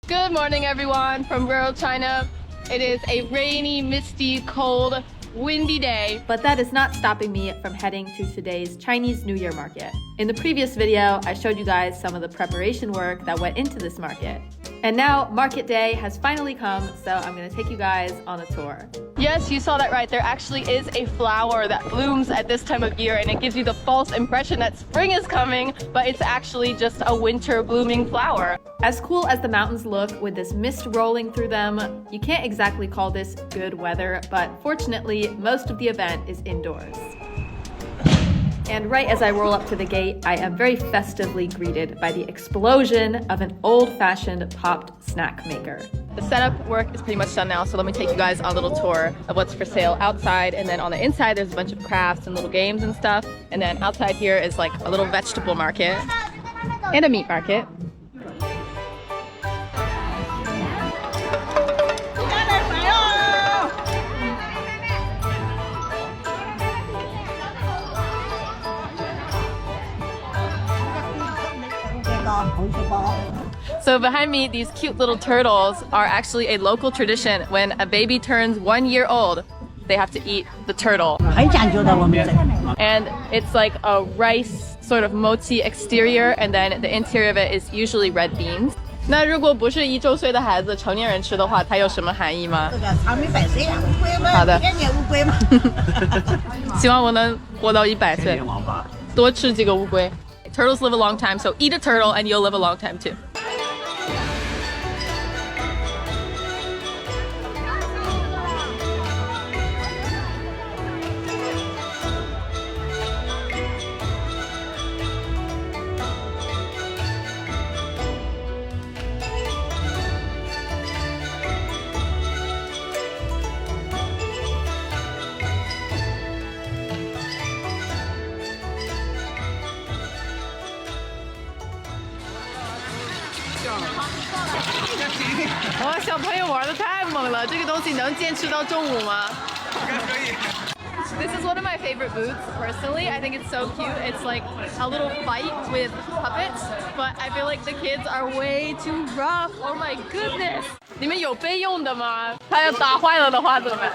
Good morning, everyone, from rural China. It is a rainy, misty, cold, windy day. But that is not stopping me from heading to today's Chinese New Year market. In the previous video, I showed you guys some of the preparation work that went into this market. And now market day has finally come, so I'm gonna take you guys on a tour. Yes, you saw that right. There actually is a flower that blooms at this time of year, and it gives you the false impression that spring is coming, but it's actually just a winter blooming flower. As cool as the mountains look with this mist rolling through them, you can't exactly call this good weather, but fortunately, most of the event is indoors. And right as I roll up to the gate, I am very festively greeted by the explosion of an old-fashioned popped snack maker. The setup work is pretty much done now, so let me take you guys on a little tour of what's for sale outside, and then on the inside there's a bunch of crafts and little games and stuff, and then outside here is like a little vegetable market and a meat market. So behind me, these cute little turtles are actually a local tradition. When a baby turns 1 year old, they have to eat the turtle. And it's like a rice sort of mochi exterior, and then the interior of it is usually red beans. 那如果不是1周岁的孩子，成年人吃的话，它有什么含义吗？长命百岁啊，乌龟嘛，好的，年年乌龟嘛。希望我能活到100岁，多吃几个乌龟。Turtles live a long time, so eat a turtle and you'll live a long time too. Wow, 小朋友玩得太猛了，这个东西能坚持到中午吗？应该可以。This is one of my favorite booths, personally. I think it's so cute. It's like a little fight with puppets, but I feel like the kids are way too rough. Oh my goodness! 你们有备用的吗？它要打坏了的话怎么办？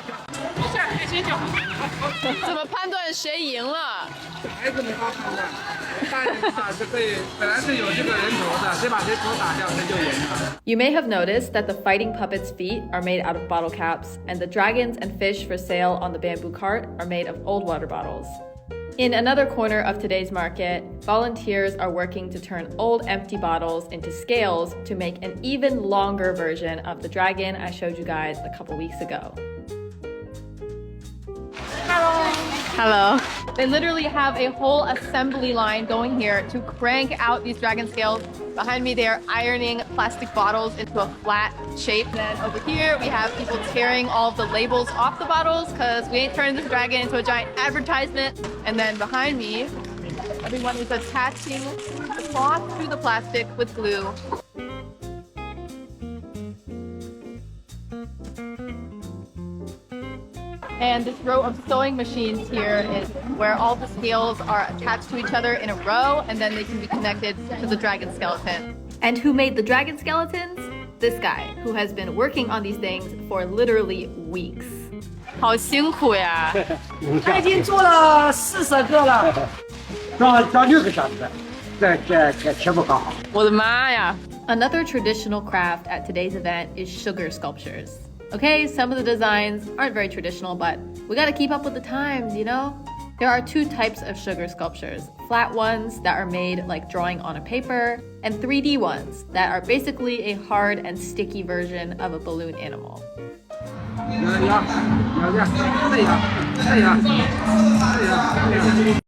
没事，开心就好。怎么判断谁赢了？孩子没法判断，大人的话是可以，本来是有这个人头的，谁把谁头打掉，谁就赢了。You may have noticed that the fighting puppets' feet are made out of bottle caps, and the dragons and fish for sale on the bamboo cart are made of old water bottles. In another corner of today's market, volunteers are working to turn old empty bottles into scales to make an even longer version of the dragon I showed you guys a couple weeks ago. Hello. They literally have a whole assembly line going here to crank out these dragon scales. Behind me, they are ironing plastic bottles into a flat shape. And then over here, we have people tearing all of the labels off the bottles because we ain't turning this dragon into a giant advertisement. And then behind me, everyone is attaching the cloth to the plastic with glue. And this row of sewing machines here is where all the scales are attached to each other in a row, and then they can be connected to the dragon skeleton. And who made the dragon skeletons? This guy, who has been working on these things for literally weeks. 好辛苦呀！他已经做了40个了，装6个小时，这全部搞好。我的妈呀！ Another traditional craft at today's event is sugar sculptures. Okay, some of the designs aren't very traditional, but we gotta keep up with the times, you know? There are 2 types of sugar sculptures, flat ones that are made like drawing on a paper, and 3D ones that are basically a hard and sticky version of a balloon animal.